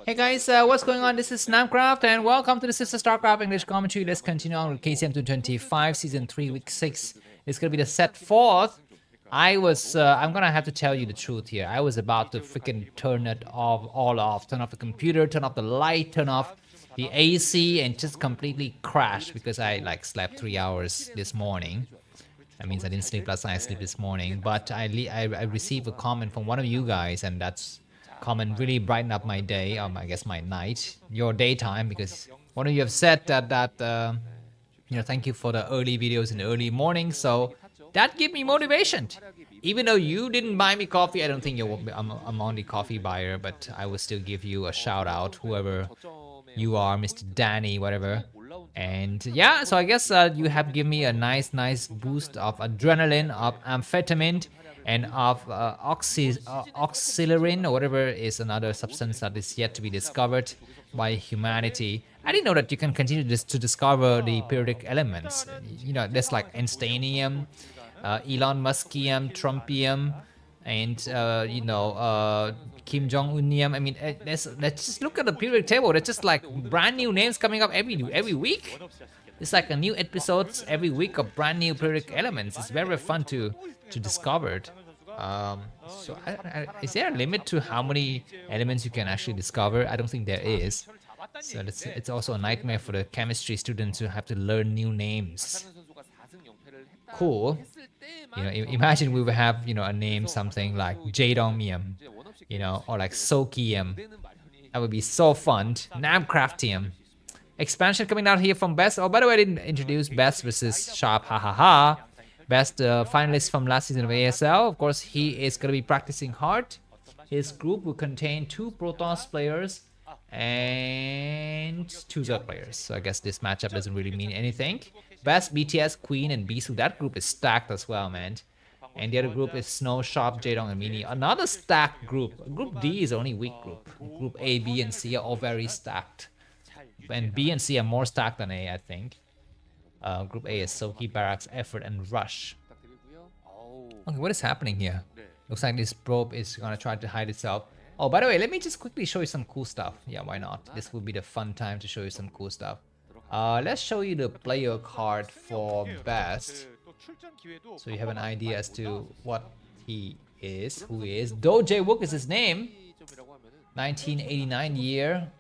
Hey guys, what's going on? This is Namkraft and welcome to the Sister Starcraft English commentary. Let's continue on with KCM 225 season 3 week 6. It's gonna be the set 4th. I'm gonna have to tell you the truth here. I was about to freaking turn it all off. Turn off the computer, turn off the light, turn off the AC and just completely crash because I like slept 3 hours this morning. That means I didn't sleep last night, I slept this morning. But I received a comment from one of you guys, and that's comment really brightened up my day, I guess my night, your daytime, because one of you have said that thank you for the early videos in the early morning. So that gave me motivation. Even though you didn't buy me coffee, I don't think I'm on the coffee buyer, but I will still give you a shout out, whoever you are, Mr. Danny, whatever. And yeah, so I guess you have given me a nice boost of adrenaline, of amphetamine, and of auxiliarin, or whatever is another substance that is yet to be discovered by humanity. I didn't know that you can continue to discover the periodic elements. You know, there's like Einsteinium, Elon Muskium, Trumpium, and Kim Jong-unium. I mean, let's just look at the periodic table. There's just like brand new names coming up every week. It's like a new episodes every week of brand new periodic elements. It's very fun to discover. So is there a limit to how many elements you can actually discover? I don't think there is. So it's also a nightmare for the chemistry students who have to learn new names. Cool. You know, imagine we would have, a name something like Jadongium, or like Sokium. That would be so fun. Namkraftium. Expansion coming out here from Best. Oh, by the way, I didn't introduce Best versus Sharp. Ha ha ha. Best finalist from last season of ASL. Of course, he is going to be practicing hard. His group will contain 2 Protoss players and 2 Zelle players. So I guess this matchup doesn't really mean anything. Best, BTS, Queen, and Bisu. That group is stacked as well, man. And the other group is Snow, Sharp, Jaedong, and Mini. Another stacked group. Group D is only weak group. Group A, B, and C are all very stacked. And B and C are more stacked than A, I think. Group A is Soki, Barracks, Effort, and Rush. Okay, what is happening here? Looks like this probe is gonna try to hide itself. Oh, by the way, let me just quickly show you some cool stuff. Yeah, why not? This will be the fun time to show you some cool stuff. Let's show you the player card for Best, so you have an idea as to what he is, who he is. Do Jae-wook is his name. 1989 year,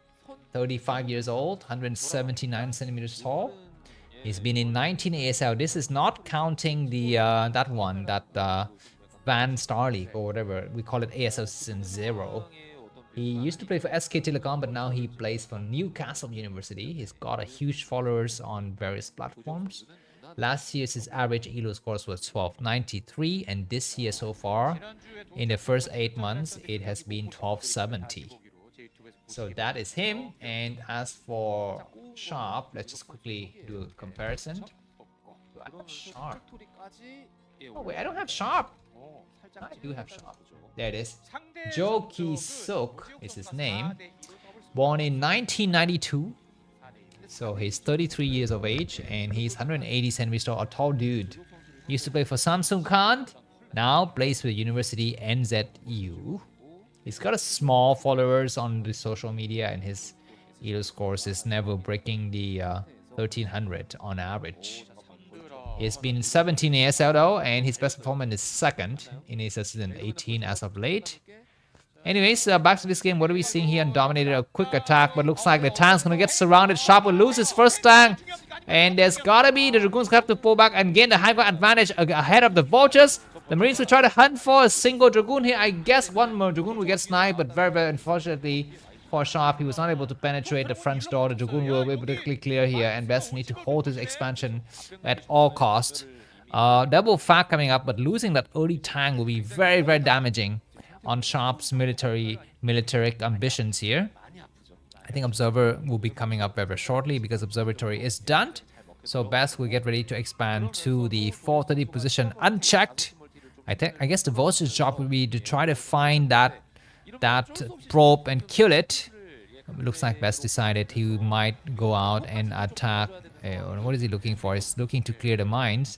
35 years old, 179 centimeters tall. He's been in 19 ASL. This is not counting the Van Star League or whatever. We call it ASL Season 0. He used to play for SK Telecom, but now he plays for Newcastle University. He's got a huge followers on various platforms. Last year's his average ELO scores was 1293, and this year so far, in the first 8 months, it has been 1270. So that is him. And as for Sharp, let's just quickly do a comparison. Do I have Sharp? Oh wait, I don't have Sharp. I do have Sharp. There it is. Jo Ki-suk is his name. Born in 1992. So he's 33 years of age and he's 180 centimeters tall, a tall dude. Used to play for Samsung Khan. Now plays for the University NZU. He's got a small followers on the social media and his ELO scores is never breaking the 1300 on average. He's been 17 ASL though, and his best performance is 2nd in ASL season 18 as of late. Anyways, back to this game. What are we seeing here? Dominator, a quick attack, but looks like the tank's gonna get surrounded. Sharp will lose his first tank, and there's gotta be the Dragoons have to pull back and gain the high ground advantage ahead of the Vultures. The Marines will try to hunt for a single Dragoon here. I guess one more Dragoon will get sniped, but very unfortunately for Sharp, he was not able to penetrate the front door. The Dragoon will be particularly clear here, and Best need to hold his expansion at all costs. Double fact coming up, but losing that early tank will be very damaging on Sharp's military ambitions here. I think Observer will be coming up very shortly because Observatory is done. So Best will get ready to expand to the 430 position unchecked. I guess the Vulture's job will be to try to find that probe and kill it. Looks like Best decided he might go out and attack. What is he looking for? He's looking to clear the mines.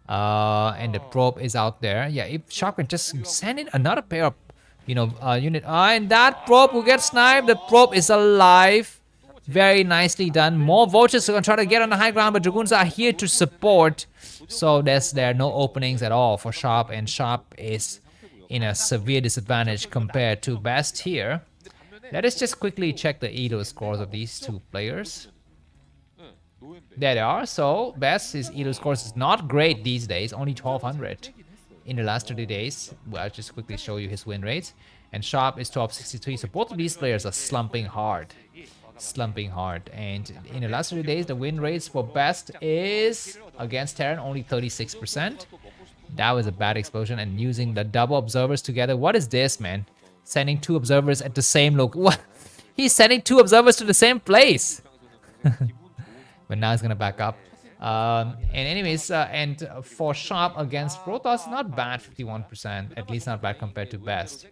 And the probe is out there. Yeah, if Sharp can just send in another pair of unit. And that probe will get sniped. The probe is alive. Very nicely done. More vultures are going to try to get on the high ground, but dragoons are here to support. So there are no openings at all for Sharp, and Sharp is in a severe disadvantage compared to Best here. Let us just quickly check the Elo scores of these two players. There they are. So Best's Elo scores is not great these days, only 1200 in the last 30 days. Well, I'll just quickly show you his win rates. And Sharp is 1263. So both of these players are slumping hard. And in the last 30 days, the win rates for Best is against Terran only 36%. That was a bad explosion. And using the double observers together. What is this, man? Sending two observers at the same What? He's sending two observers to the same place. But now he's gonna back up. And anyways, and for Sharp against Protoss, not bad, 51%. At least not bad compared to Best.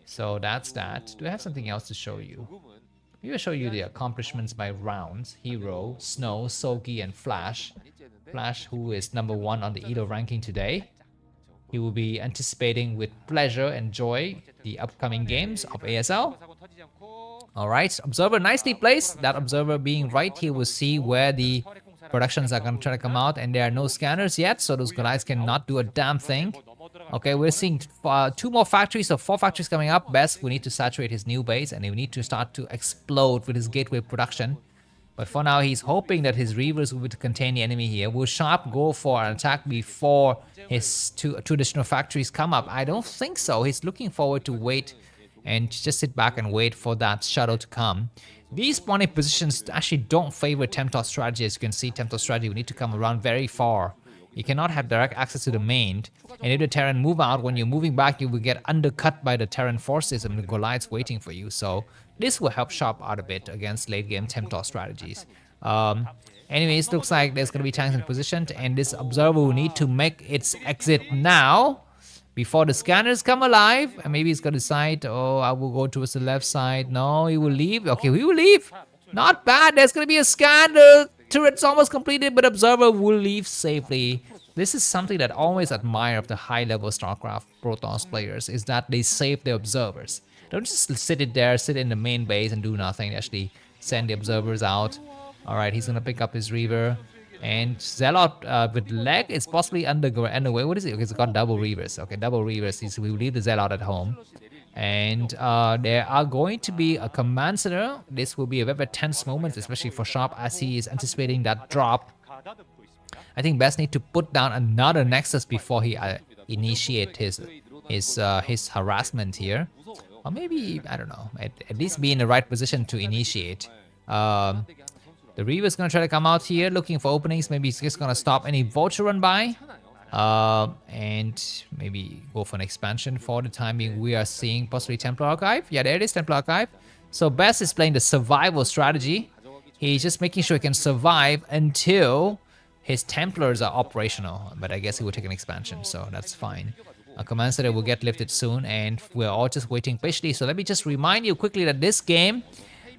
So that's that. Do I have something else to show you? We will show you the accomplishments by rounds. Hero, Snow, Soki, and Flash. Flash, who is #1 on the Elo ranking today. He will be anticipating with pleasure and joy the upcoming games of ASL. Alright, Observer nicely placed. That Observer being right, he will see where the productions are going to try to come out, and there are no scanners yet, so those guys cannot do a damn thing. Okay, we're seeing 2 more factories, so 4 factories coming up. Best, we need to saturate his new base, and we need to start to explode with his gateway production. But for now, he's hoping that his Reavers will be to contain the enemy here. Will Sharp go for an attack before his two additional factories come up? I don't think so. He's looking forward to wait and just sit back and wait for that shuttle to come. These spawning positions actually don't favor Templar strategy. As you can see, Templar strategy, we need to come around very far. You cannot have direct access to the main. And if the Terran move out, when you're moving back, you will get undercut by the Terran forces and the Goliaths waiting for you. So this will help Sharp out a bit against late game Templar strategies. Anyways, looks like there's going to be tanks in position, and this Observer will need to make its exit now before the scanners come alive. And maybe he's going to decide, oh, I will go towards the left side. No, he will leave. Okay, he will leave. Not bad. There's going to be a scan. The turret's almost completed, but Observer will leave safely. This is something that I always admire of the high-level Starcraft Protoss players, is that they save their Observers. Don't just sit in the main base and do nothing. They actually send the Observers out. Alright, he's going to pick up his Reaver. And Zealot with leg is possibly underway. What is it? Okay, it's got double Reavers. Okay, double Reavers. We will leave the Zealot at home. And there are going to be a Command Center. This will be a very tense moment, especially for Sharp, as he is anticipating that drop. I think Best need to put down another Nexus before he initiate his harassment here. Or maybe, I don't know, at least be in the right position to initiate. The Reaver is going to try to come out here looking for openings. Maybe he's just going to stop any Vulture run by. And maybe go for an expansion. For the time being, we are seeing possibly Templar Archive. Yeah, there it is, Templar Archive. So Best is playing the survival strategy. He's just making sure he can survive until his Templars are operational. But I guess he will take an expansion, so that's fine. A Command Center will get lifted soon, and we're all just waiting patiently. So let me just remind you quickly that this game,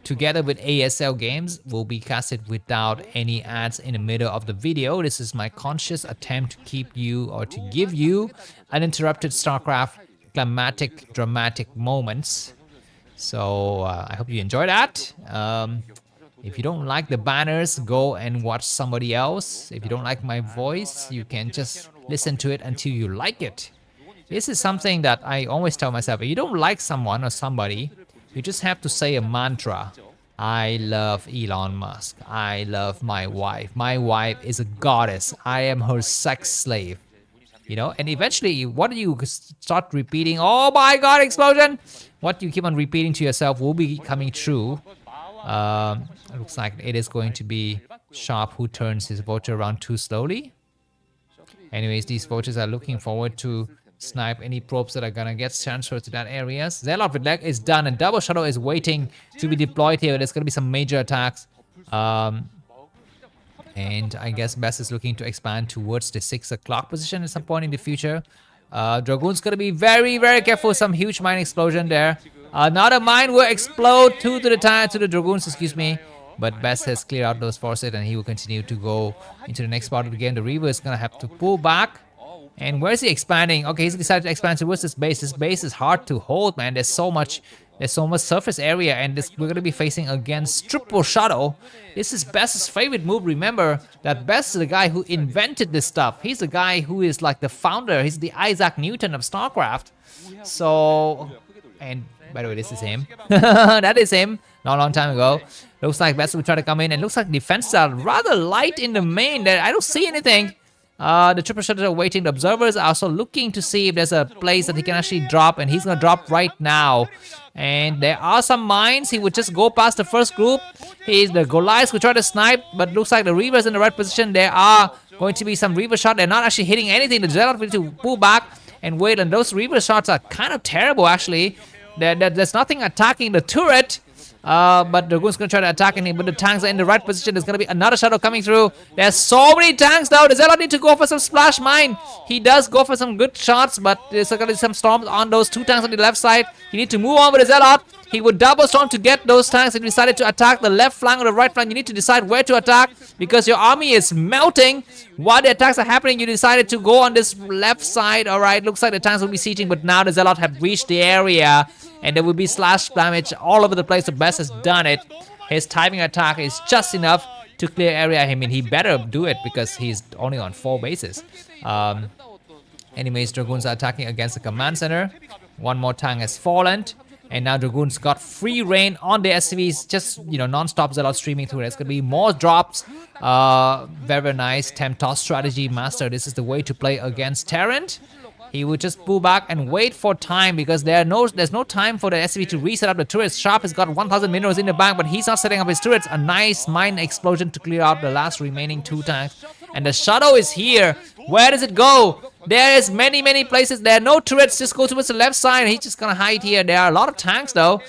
together with ASL games, will be casted without any ads in the middle of the video. This is my conscious attempt to keep you, or to give you, uninterrupted StarCraft climatic, dramatic moments. So I hope you enjoy that. If you don't like the banners, go and watch somebody else. If you don't like my voice, you can just listen to it until you like it. This is something that I always tell myself. If you don't like someone or somebody, you just have to say a mantra. I love Elon Musk. I love my wife. My wife is a goddess. I am her sex slave. You know, and eventually, what do you start repeating? Oh my god, explosion! What you keep on repeating to yourself will be coming true. It looks like it is going to be Sharp who turns his Vulture around too slowly. Anyways, these Vultures are looking forward to snipe any probes that are gonna get transferred to that area. Zealot with leg is done, and Double Shadow is waiting to be deployed here. There's gonna be some major attacks. And I guess Best is looking to expand towards the 6 o'clock position at some point in the future. Dragoon's gonna be very, very careful. Some huge mine explosion there. Another mine will explode to the Dragoons, excuse me. But Best has cleared out those forces, and he will continue to go into the next part of the game. The Reaver is gonna have to pull back. And where is he expanding? Okay, he's decided to expand towards this base. This base is hard to hold, man. There's so much surface area, and we're gonna be facing against triple shadow. This is Best's favorite move. Remember that Best is the guy who invented this stuff. He's the guy who is like the founder. He's the Isaac Newton of Starcraft. So, and by the way, this is him. That is him. Not a long time ago. Looks like Best will try to come in, and looks like defenses are rather light in the main. There, I don't see anything. The triple shutters are waiting. The observers are also looking to see if there's a place that he can actually drop, and he's gonna drop right now. And there are some mines. He would just go past the first group. The Goliaths will try to snipe, but looks like the Reaver's in the right position. There are going to be some Reaver shots. They're not actually hitting anything. The Zelle will need to pull back and wait, and those Reaver shots are kind of terrible actually. There's nothing attacking the turret. But Dragoon's gonna try to attack him, but the tanks are in the right position. There's gonna be another shadow coming through. There's so many tanks now. The Zelle need to go for some splash mine. He does go for some good shots, but there's gonna be some storms on those two tanks on the left side. You need to move on with the Zelle. He would double storm to get those tanks. If you decided to attack the left flank or the right flank, you need to decide where to attack because your army is melting. While the attacks are happening, you decided to go on this left side. Alright, looks like the tanks will be sieging, but now the Zealot have reached the area and there will be slash damage all over the place. The Best has done it. His timing attack is just enough to clear area. I mean, he better do it because he's only on 4 bases. Anyways, Dragoons are attacking against the command center. One more tank has fallen. And now Dragoons got free reign on the SCVs, just, you know, non-stop Zealot streaming through. There's going to be more drops. Very nice. Temptoss strategy master. This is the way to play against Terran. He would just pull back and wait for time because there's no time for the SCV to reset up the turrets. Sharp has got 1,000 minerals in the bank, but he's not setting up his turrets. A nice mine explosion to clear out the last remaining 2 tanks. And the shadow is here. Where does it go? There is many places. There are no turrets. Just go towards the left side. He's just gonna hide here. There are a lot of tanks though.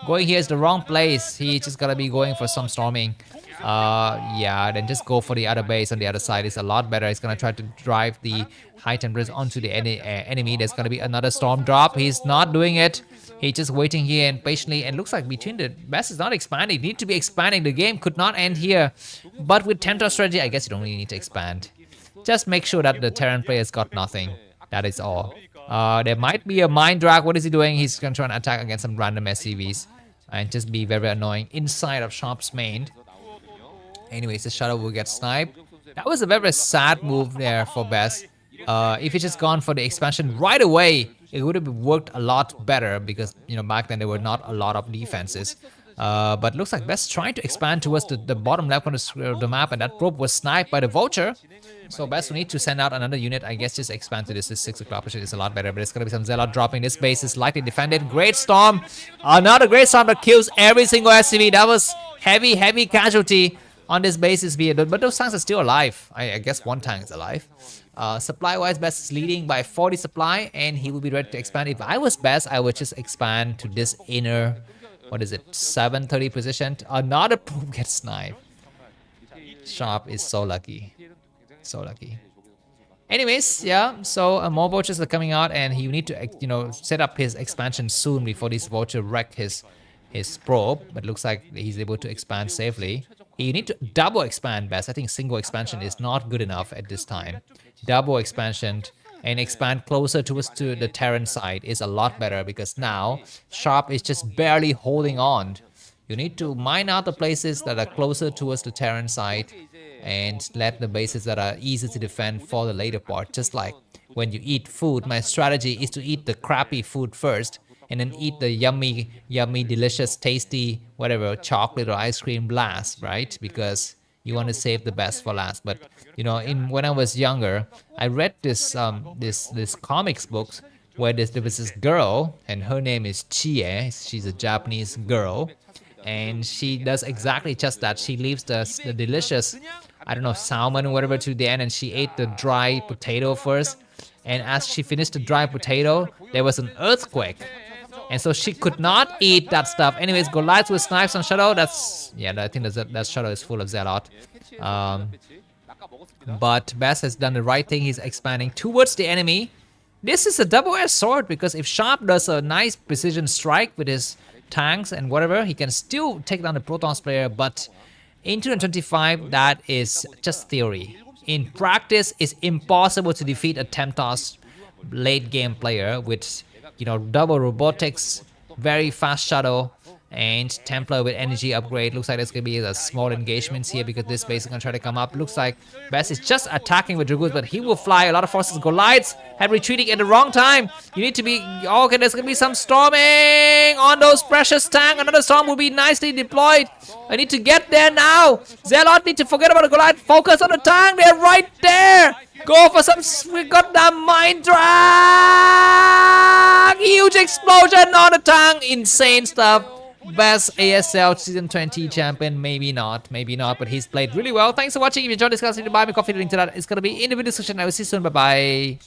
Going here is the wrong place. He's just gonna be going for some storming. Yeah, then just go for the other base on the other side. It's a lot better. He's gonna try to drive the high temperatures onto the enemy. There's gonna be another storm drop. He's not doing it. He's just waiting here and patiently, and looks like between the Best is not expanding. Need to be expanding. The game could not end here. But with Temptoss strategy, I guess you don't really need to expand. Just make sure that the Terran players got nothing. That is all. There might be a mine drag. What is he doing? He's gonna try and attack against some random SCVs and just be very annoying inside of Sharp's main. Anyways, the shadow will get sniped. That was a very sad move there for Best. If he just gone for the expansion right away, it would have worked a lot better because, you know, back then there were not a lot of defenses. But looks like Best trying to expand towards the bottom left corner of the map, and that probe was sniped by the Vulture. So Best will need to send out another unit. I guess just expand to this 6 o'clock position is a lot better, but it's gonna be some Zealot dropping. This base is lightly defended. Great Storm. Another Great Storm that kills every single SCV. That was heavy casualty on this basis, but those tanks are still alive. I guess one tank is alive. Supply-wise, Best is leading by 40 supply, and he will be ready to expand. If I was Best, I would just expand to this inner, what is it, 730 position. Another probe gets sniped. Sharp is so lucky. So lucky. Anyways, yeah, so more vultures are coming out, and you need to, you know, set up his expansion soon before these vultures wreck his probe. But looks like he's able to expand safely. You need to double expand Best. I think single expansion is not good enough at this time. Double expansion and expand closer towards to the Terran side is a lot better because now Sharp is just barely holding on. You need to mine out the places that are closer towards the Terran side and let the bases that are easy to defend for the later part. Just like when you eat food, my strategy is to eat the crappy food first and then eat the yummy, delicious, tasty, whatever, chocolate or ice cream last, right? Because you want to save the best for last. But you know, when I was younger, I read this comics books where there was this girl, and her name is Chie. She's a Japanese girl, and she does exactly just that. She leaves the delicious, I don't know, salmon or whatever to the end, and she ate the dry potato first. And as she finished the dry potato, there was an earthquake. And so she could not eat that stuff. Anyways, Goliaths with snipes on Shadow. That's, yeah, I think that Shadow is full of Zealot. But Best has done the right thing. He's expanding towards the enemy. This is a double-edged sword because if Sharp does a nice precision strike with his tanks and whatever, he can still take down the Protoss player. But in 2025, that is just theory. in practice, it's impossible to defeat a Temptos late game player with, you know, double robotics, very fast shuttle, and Templar with energy upgrade. Looks like there's gonna be a small engagements here because this base is gonna try to come up. Looks like Best is just attacking with Dragoons, but he will fly. A lot of forces go lights and retreating at the wrong time. You need to be okay. There's gonna be some storming on those precious tank. Another storm will be nicely deployed. I need to get there now. Zealot need to forget about the Goliath. Focus on the tank. They're right there. Go for some. We got the mind drag. Huge explosion on the tank. Insane stuff. Best ASL Season 20 champion, maybe not, but he's played really well. Thanks for watching. If you enjoyed this class, buy me coffee. The link to that is going to be in the video description. I will see you soon. Bye bye.